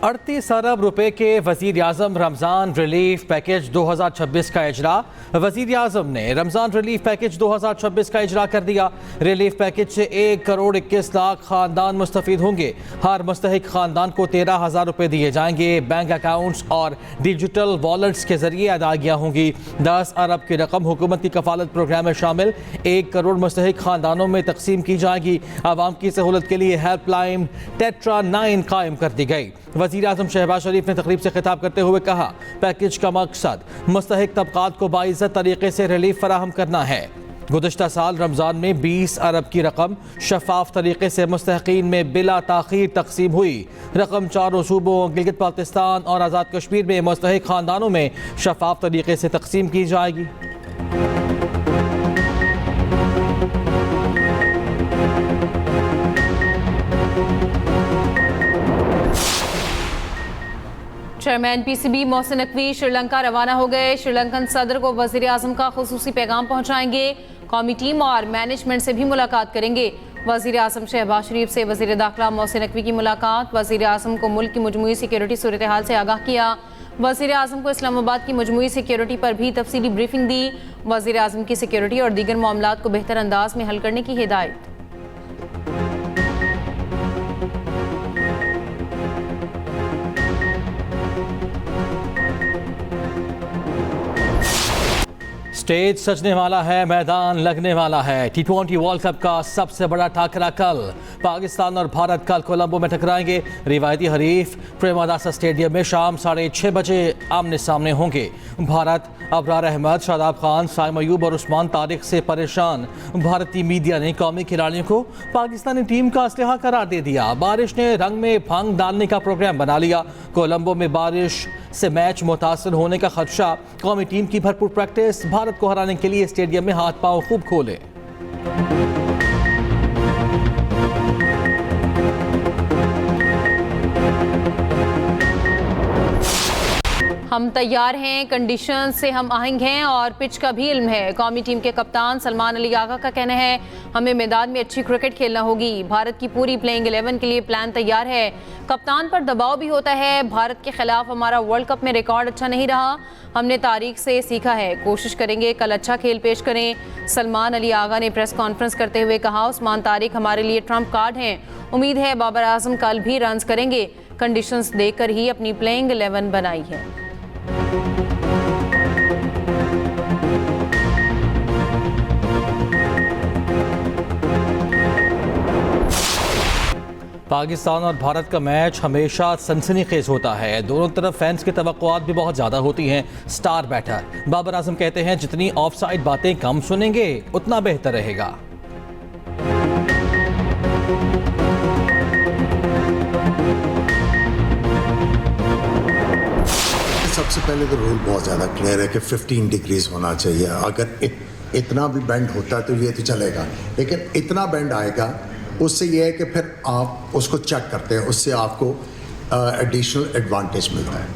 38 अरब रुपए के वज़ीर आज़म रमज़ान रिलीफ पैकेज 2026 का इजरा। वज़ीर आज़म ने रमज़ान रिलीफ पैकेज 2026 का इजरा कर दिया। रिलीफ पैकेज से 1 करोड़ 21 लाख ख़ानदान मुस्तफ़ीद होंगे। हर मुस्तहिक ख़ानदान को 13,000 रुपये दिए जाएंगे। बैंक अकाउंट्स और डिजिटल वॉलेट्स के ज़रिए अदायगियाँ होंगी। 10 अरब की रकम हुकूमत की कफ़ालत प्रोग्राम में शामिल 1 करोड़ मुस्तहिक ख़ानदानों में तकसीम की जाएगी। आवाम की सहूलत के लिए हेल्पलाइन टेट्रा 9 कायम कर दी गई। वज़ीर आज़म शहबाज शरीफ ने तकरीब से खिताब करते हुए कहा, पैकेज का मकसद मुस्तहिक तबकात को बाइज़्ज़त तरीके से रिलीफ फराहम करना है। गुज़श्ता साल रमज़ान में 20 अरब की रकम शफाफ तरीके से मुस्तहिकीन में बिला ताख़ीर तकसीम हुई। रकम चारों सूबों गिलगित बाल्तिस्तान और आज़ाद कश्मीर में मुस्तहिक ख़ानदानों में शफाफ तरीके से तकसीम की जाएगी। चेयरमैन पीसीबी मोहसिन नकवी श्रीलंका रवाना हो गए। श्रीलंकन सदर को वज़ीर आज़म का खुसूसी पैगाम पहुँचाएंगे। कौमी टीम और मैनेजमेंट से भी मुलाकात करेंगे। वज़ीर आज़म शहबाज शरीफ से वज़ीर दाखिला मोहसिन नकवी की मुलाकात। वज़ीर आज़म को मुल्क की मजमूई सिक्योरिटी सूरत हाल से आगाह किया। वज़ीर आज़म को इस्लामाबाद की मजमूई सिक्योरिटी पर भी तफसीली ब्रीफिंग दी। वज़ीर आज़म की सिक्योरिटी और दीगर मामलात को बेहतर अंदाज में हल करने की हिदायत। स्टेज सजने वाला है, मैदान लगने वाला है। T20 वर्ल्ड कप का सबसे बड़ा टाकरा कल। पाकिस्तान और भारत कल कोलंबो में टकराएंगे। रिवायती हरीफ प्रेमदासा स्टेडियम में शाम 6:30 बजे आमने सामने होंगे। भारत अबरार अहमद, शादाब खान, साइम अयूब और उस्मान तारिक से परेशान भारतीय मीडिया ने कौमी खिलाड़ियों को पाकिस्तानी टीम का असलहा करार दे दिया। बारिश ने रंग में भंग डालने का प्रोग्राम बना लिया। कोलंबो में बारिश से मैच मुतासर होने का खदशा। कौमी टीम की भरपूर प्रैक्टिस। भारत को हराने के लिए स्टेडियम में हाथ पांव खूब खोले। हम तैयार हैं, कंडीशन से हम आहंग हैं और पिच का भी इल्म है। कौमी टीम के कप्तान सलमान अली आगा का कहना है, हमें मैदान में अच्छी क्रिकेट खेलना होगी। भारत की पूरी प्लेइंग 11 के लिए प्लान तैयार है। कप्तान पर दबाव भी होता है। भारत के खिलाफ हमारा वर्ल्ड कप में रिकॉर्ड अच्छा नहीं रहा। हमने तारीख से सीखा है, कोशिश करेंगे कल अच्छा खेल पेश करें। सलमान अली आगा ने प्रेस कॉन्फ्रेंस करते हुए कहा, उस्मान तारिक हमारे लिए ट्रम्प कार्ड हैं। उम्मीद है बाबर आजम कल भी रन्स करेंगे। कंडीशंस देखकर ही अपनी प्लेइंग 11 बनाई है। पाकिस्तान और भारत का मैच हमेशा सनसनीखेज होता है। दोनों तरफ फैंस की तवक्कुआत भी बहुत ज़्यादा होती हैं। स्टार बैटर बाबर आजम कहते हैं, जितनी ऑफसाइड बातें कम सुनेंगे उतना बेहतर रहेगा। सबसे पहले तो रूल बहुत ज़्यादा क्लियर है कि 15 डिग्रीज होना चाहिए। अगर इतना भी बेंड होता है तो ये तो चलेगा, लेकिन इतना बेंड आएगा उससे ये है कि फिर आप उसको चेक करते हैं, उससे आपको एडिशनल एडवांटेज मिलता है।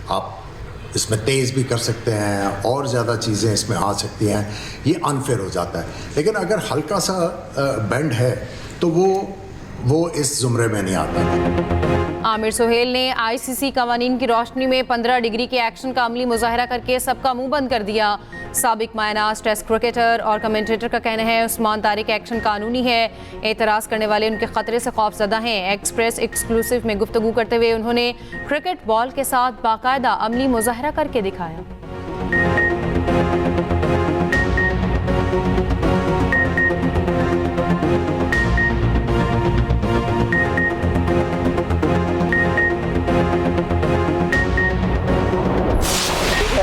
आप इसमें तेज़ भी कर सकते हैं और ज़्यादा चीज़ें इसमें आ सकती हैं, ये अनफेयर हो जाता है। लेकिन अगर हल्का सा बेंड है तो वो इस जुमरे में नहीं आता। आमिर सुहेल ने आईसीसी कवानीन की रोशनी में 15 डिग्री के एक्शन का अमली मुजाहरा करके सबका मुंह बंद कर दिया। साबिक मायनाज टेस्ट क्रिकेटर और कमेंटेटर का कहना है, उस्मान तारिक एक्शन कानूनी है। एतराज़ करने वाले उनके खतरे से खौफजदा हैं। एक्सप्रेस एक्सक्लूसिव में गुफ्तगू करते हुए उन्होंने क्रिकेट बॉल के साथ बाकायदा अमली मुजाहरा करके दिखाया।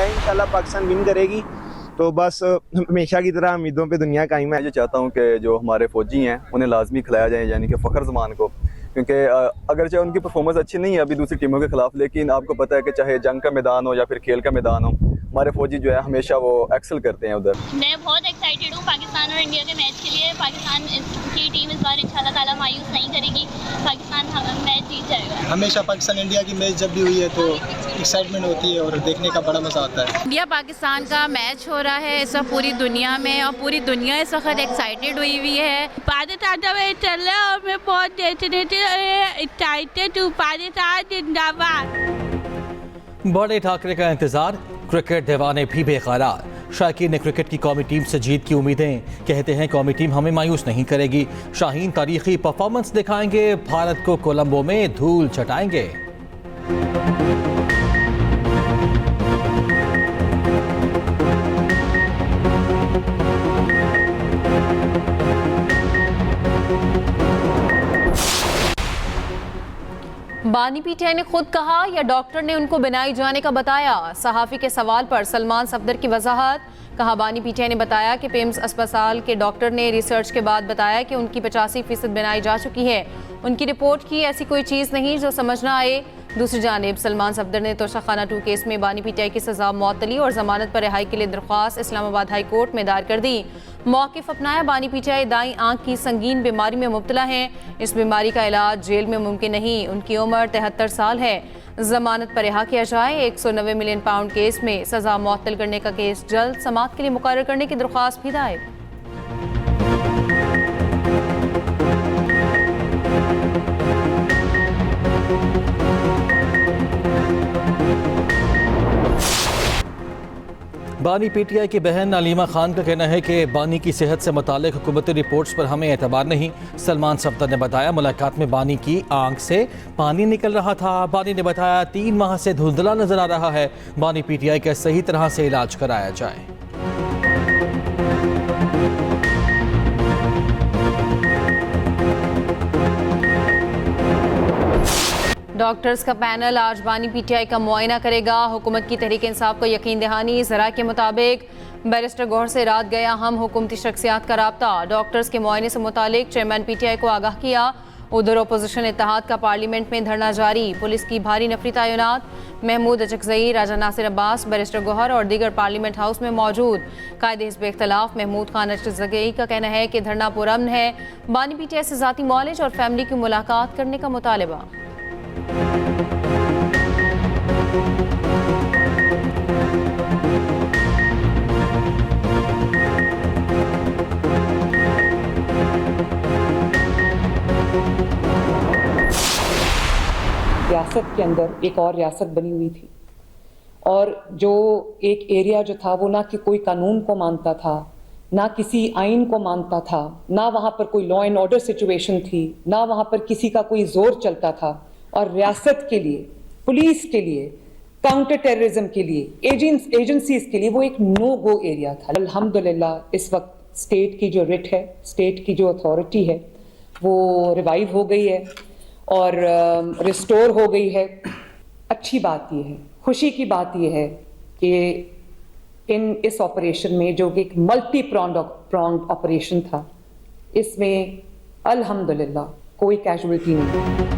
इंशाल्लाह पाकिस्तान विन करेगी, तो बस हमेशा की तरह उम्मीदों पे दुनिया कायम है। मैं जो चाहता हूँ कि जो हमारे फौजी हैं उन्हें लाजमी खिलाया जाए, यानी कि फ़खर ज़मान को, क्योंकि अगरचे उनकी परफॉर्मेंस अच्छी नहीं है अभी दूसरी टीमों के खिलाफ, लेकिन आपको पता है कि चाहे जंग का मैदान हो या फिर खेल का मैदान हो, हमारे फौजी जो है हमेशा वो एक्सेल करते हैं उधर। मैं बहुत एक्साइटेड हूँ पाकिस्तान और इंडिया के मैच के लिए। पाकिस्तान की टीम इस बार इंशाल्लाह ताला मायूस नहीं करेगी। पाकिस्तान मैच जीत जाएगा। हमेशा पाकिस्तान इंडिया की मैच जब भी हुई है तो एक्साइटमेंट होती है और देखने का बड़ा मज़ा आता है। इंडिया पाकिस्तान का मैच हो रहा है इस वक्त पूरी दुनिया में, और पूरी दुनिया इस वक्त एक्साइटेड हुई हुई है। पाकिस्तान का मैच चल रहा है और मैं बहुत एक्साइटेड हूँ। पाकिस्तान जिंदाबाद। बड़े ठाकरे का इंतजार, क्रिकेट दीवाने भी बेकरार। शाकीन ने क्रिकेट की कौमी टीम से जीत की उम्मीदें, कहते हैं कौमी टीम हमें मायूस नहीं करेगी। शाहीन तारीखी परफॉर्मेंस दिखाएंगे, भारत को कोलंबो में धूल चटाएंगे। बानी पीटीआई ने खुद कहा या डॉक्टर ने उनको बनाई जाने का बताया? सहाफ़ी के सवाल पर सलमान सफदर की वजाहत। कहा, बानी पीटीआई ने बताया कि पेम्स अस्पताल के डॉक्टर ने रिसर्च के बाद बताया कि उनकी 85% बनाई जा चुकी है। उनकी रिपोर्ट की ऐसी कोई चीज़ नहीं जो समझ ना आए। दूसरी जानिब सलमान सफदर ने तोशाखाना 2 केस में बानी पीटीआई की सज़ा मअतली और ज़मानत पर रिहाई के लिए दरख्वास्त इस्लामाबाद हाई कोर्ट में दायर कर दी। मौक़िफ़ अपनाया, बानी पीटीआई दाईं आंख की संगीन बीमारी में मुब्तला हैं। इस बीमारी का इलाज जेल में मुमकिन नहीं। उनकी उम्र 73 साल है। ज़मानत पर रिहा किया जाए। 190 मिलियन पाउंड केस में सज़ा मअतल करने का केस जल्द समाअत के लिए मुकर्रर करने की दरख्वास्त भी दायर। बानी पीटीआई की बहन अलीमा खान का कहना है कि बानी की सेहत से मुतालिक हुकूमती रिपोर्ट्स पर हमें एतबार नहीं। सलमान सफदर ने बताया, मुलाकात में बानी की आंख से पानी निकल रहा था। बानी ने बताया 3 माह से धुंधला नजर आ रहा है। बानी पीटीआई का सही तरह से इलाज कराया जाए। डॉक्टर्स का पैनल आज बानी पीटीआई का मुआयना करेगा। हुकूमत की तहरीक इंसाफ को यकीन दहानी। ज़रा के मुताबिक बैरिस्टर गौहर से रात गया हम हुकूमती शख्सियात का राब्ता। डॉक्टर्स के मुआयने से मुतालिक चेयरमैन पीटीआई को आगाह किया। उधर अपोजिशन इत्तेहाद का पार्लियामेंट में धरना जारी। पुलिस की भारी नफरी तैनात। महमूद अचकजई, राजा नासिर अब्बास, बैरिस्टर गौहर और दीगर पार्लियामेंट हाउस में मौजूद। कायदे हिज़्ब इख्तिलाफ महमूद खान अचकजई का कहना है कि धरना पुरअमन है। बानी पीटीआई से ज़ाती मौलेज और फैमिली की मुलाकात करने का मुतालबा। रियासत के अंदर एक और रियासत बनी हुई थी, और जो एक एरिया जो था वो ना कि कोई कानून को मानता था, ना किसी आइन को मानता था, ना वहाँ पर कोई लॉ एंड ऑर्डर सिचुएशन थी, ना वहाँ पर किसी का कोई जोर चलता था। और रियासत के लिए, पुलिस के लिए, काउंटर टेररिज्म के लिए, एजेंसीज के लिए वो एक नो गो एरिया था। अल्हम्दुलिल्लाह इस वक्त स्टेट की जो रिट है, स्टेट की जो अथॉरिटी है वो रिवाइव हो गई है और रिस्टोर हो गई है। अच्छी बात यह है, खुशी की बात यह है कि इस ऑपरेशन में जो कि एक मल्टी प्रॉन्ड ऑपरेशन था, इसमें अल्हम्दुलिल्लाह कोई कैजुअल्टी नहीं।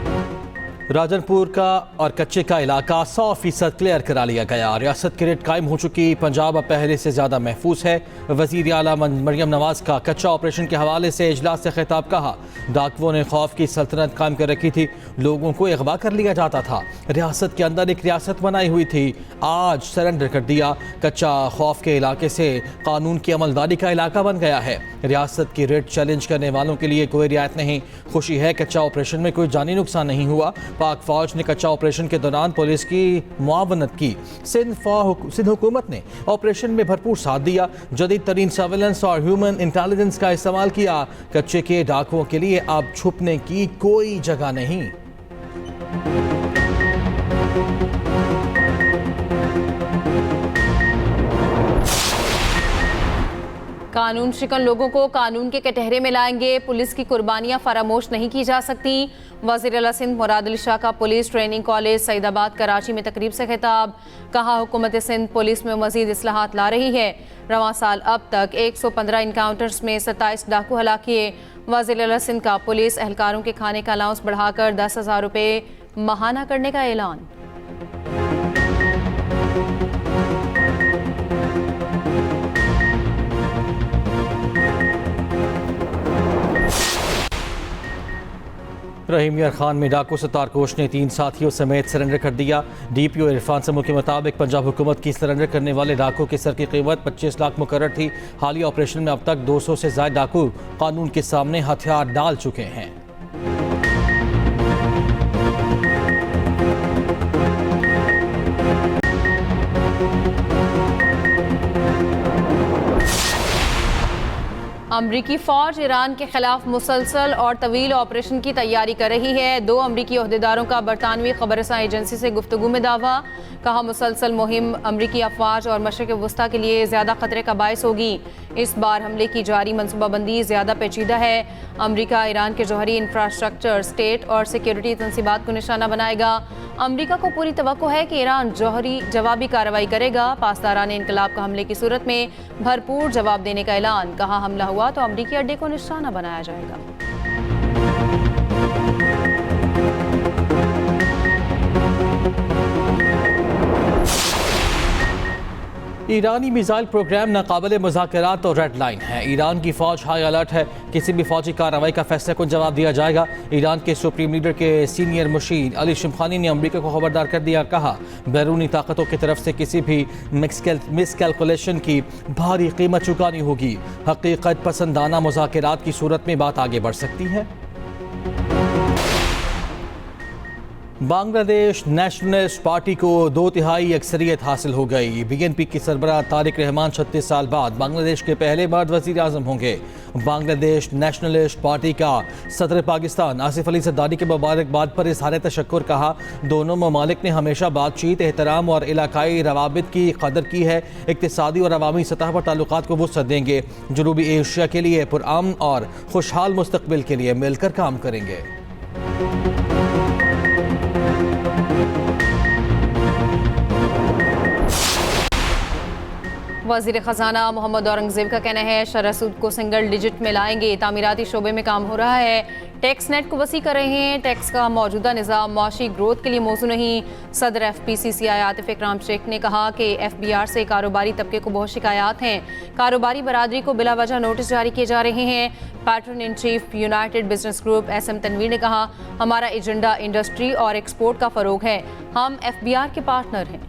राजनपुर का और कच्चे का इलाका 100% क्लियर करा लिया गया। रियासत की रेट कायम हो चुकी। पंजाब अब पहले से ज़्यादा महफूज है। वज़ीर आला मरियम नवाज का कच्चा ऑपरेशन के हवाले से इजलास से खिताब। कहा, डाकुओं ने खौफ की सल्तनत कायम कर रखी थी, लोगों को अगवा कर लिया जाता था। रियासत के अंदर एक रियासत बनाई हुई थी, आज सरेंडर कर दिया। कच्चा खौफ के इलाके से कानून की अमलदारी का इलाका बन गया है। रियासत की रेट चैलेंज करने वालों के लिए कोई रियायत नहीं। खुशी है, कच्चा ऑपरेशन में कोई जानी नुकसान नहीं हुआ। पाक फौज ने कच्चा ऑपरेशन के दौरान पुलिस की मुआवनत की। सिंध हुकूमत ने ऑपरेशन में भरपूर साथ दिया। जदीद तरीन सर्वेलेंस और ह्यूमन इंटेलिजेंस का इस्तेमाल किया। कच्चे के डाकुओं के लिए अब छुपने की कोई जगह नहीं। कानून शिकन लोगों को कानून के कटहरे में लाएंगे। पुलिस की कुर्बानियां फरामोश नहीं की जा सकती। वज़ीर आला सिंध मुराद अली शाह का police training college Saidabad Karachi में तकरीब से खिताब। कहा, हुकूमत सिंध पुलिस में मजीद इस्लाहात ला रही है। रवां साल अब तक 115 इनकाउंटर्स में 27 डाकू हलाक किए। वज़ीर आला सिंध का पुलिस एहलकारों के खाने का अलाउंस बढ़ाकर 10,000 रुपये माहाना करने का ऐलान। रहीम यार खान में डाकू से तारकोश ने 3 साथियों समेत सरेंडर कर दिया। DPO इरफान समू के मुताबिक पंजाब हुकूमत की सरेंडर करने वाले डाकू की सर की कीमत 25 लाख मुकर्रर थी। हालिया ऑपरेशन में अब तक 200 से ज्यादा डाकू कानून के सामने हथियार डाल चुके हैं। अमरीकी फौज ईरान के खिलाफ मुसलसल और तवील ऑपरेशन की तैयारी कर रही है। 2 अमरीकी ओहदेदारों का बरतानवी खबरसां एजेंसी से गुफ्तगू में दावा। कहा, मुसलसल मुहिम अमरीकी अफवाज और मशरिक़ वस्ता के लिए ज़्यादा खतरे का बायस होगी। इस बार हमले की जारी मनसूबाबंदी ज़्यादा पेचीदा है। अमरीका ईरान के जौहरी इंफ्रास्ट्रक्चर, स्टेट और सिक्योरिटी तनसीबात को निशाना बनाएगा। अमरीका को पूरी तवक्को है कि ईरान जौहरी जवाबी कार्रवाई करेगा। पासदारान इनकलाब का हमले की सूरत में भरपूर जवाब देने का ऐलान। कहा, हमला हुआ तो अमरीकी अड्डे को निशाना बनाया जाएगा। ईरानी मिसाइल प्रोग्राम नाकाबिले मुज़ाकरात और रेड लाइन है। ईरान की फौज हाई अलर्ट है। किसी भी फौजी कार्रवाई का फैसला को जवाब दिया जाएगा। ईरान के सुप्रीम लीडर के सीनियर मुशीर अली शिमखानी ने अमरीका को खबरदार कर दिया। कहा, बैरूनी ताकतों की तरफ से किसी भी मिसकैलकुलेशन की भारी कीमत चुकानी होगी। हकीकत पसंदाना मुज़ाकरात की सूरत में बात आगे बढ़ सकती है। बांग्लादेश नेशनलिस्ट पार्टी को 2/3 अक्सरियत हासिल हो गई। BNP की सरबराह तारिक रहमान 36 साल बाद बांग्लादेश के पहले मर्द वज़ीर आज़म होंगे। बांग्लादेश नेशनलिस्ट पार्टी का सदर पाकिस्तान आसिफ अली ज़रदारी के मुबारकबाद पर इज़हार तशक्कुर। कहा, दोनों ममालिक ने हमेशा बातचीत, एहतराम और इलाकाई रवाबित की कदर की है। इक़्तिसादी और अवामी सतह पर ताल्लुकात को वुसअत देंगे। जनूबी एशिया के लिए पुरअमन और खुशहाल मुस्तक़बिल के लिए मिलकर काम करेंगे। वज़ीर ख़ज़ाना मोहम्मद औरंगज़ेब का कहना है, शरह सूद को सिंगल डिजिट में लाएंगे। तामीराती शोबे में काम हो रहा है। टैक्स नेट को वसी कर रहे हैं। टैक्स का मौजूदा निज़ाम माशी ग्रोथ के लिए मौजू नहीं। सदर FPCCI आतिफ इकराम शेख ने कहा कि FBR से कारोबारी तबके को बहुत शिकायत हैं। कारोबारी बरादरी को बिला वजह नोटिस जारी किए जा रहे हैं। Patron in chief united business group SM Tanveer ने कहा, हमारा एजेंडा इंडस्ट्री और एक्सपोर्ट का फ़रोग है। हम FBR के पार्टनर हैं।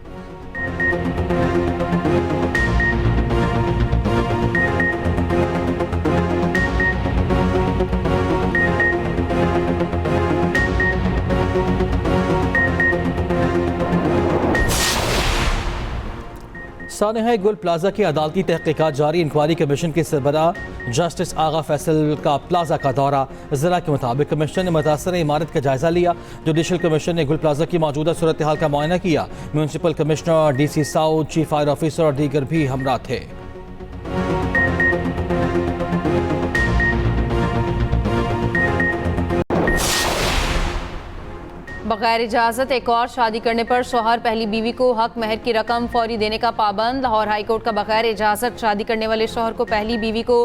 सानेहा गुल प्लाजा की अदालती तहकीकात जारी। इंक्वायरी कमीशन के सरबराह जस्टिस आगा फैसल का प्लाजा का दौरा। ज़रा के मुताबिक कमिश्नर ने मुतासर इमारत का जायजा लिया। जुडिशल कमीशन ने गुल प्लाजा की मौजूदा सूरत हाल का मुआयना किया। Municipal commissioner, DC south, chief fire officer और दीगर भी हमरा थे। बगैर इजाज़त एक और शादी करने पर शौहर पहली बीवी को हक महर की रकम फौरी देने का पाबंद। लाहौर हाई कोर्ट का बगैर इजाज़त शादी करने वाले शौहर को पहली बीवी को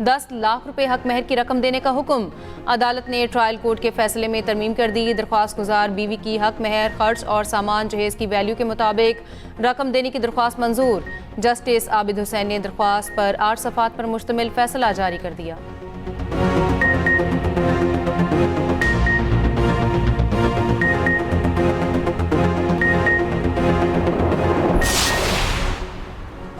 10 लाख रुपए हक महर की रकम देने का हुक्म। अदालत ने ट्रायल कोर्ट के फैसले में तरमीम कर दी। दरख्वास्त गुजार बीवी की हक महर, खर्च और सामान जहेज की वैल्यू के मुताबिक रकम देने की दरख्वास्त मंजूर। जस्टिस आबिद हुसैन ने दरख्वास्त पर 8 सफ़ात पर मुश्तमिल फैसला जारी कर दिया।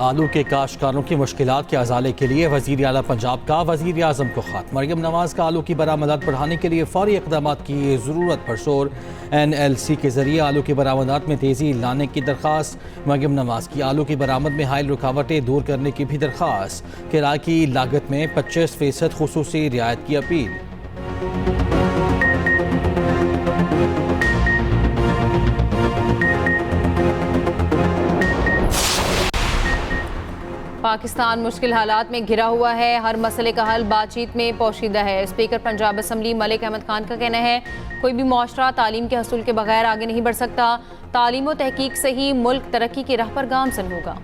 आलू के काश्तकारों की मुश्किलात के अजाले के लिए वज़ीर आला पंजाब का वज़ीर आज़म को ख़त। मरियम नवाज़ का आलू की बरामदात बढ़ाने के लिए फौरी इक़दामात की ज़रूरत पर शोर। NLC के ज़रिए आलू की बरामदात में तेज़ी लाने की दरख्वास्त। मरियम नवाज़ की आलू की बरामद में हायल रुकावटें दूर करने की भी दरख्वास्त। किराए की लागत में 25% खुसूसी रियायत की अपील। पाकिस्तान मुश्किल हालात में घिरा हुआ है। हर मसले का हल बातचीत में पोशीदा है। स्पीकर पंजाब असम्बली मलिक अहमद खान का कहना है, कोई भी मुआशरा तालीम के हसूल के बगैर आगे नहीं बढ़ सकता। तालीम और तहकीक से ही मुल्क तरक्की की राह पर गामज़न होगा।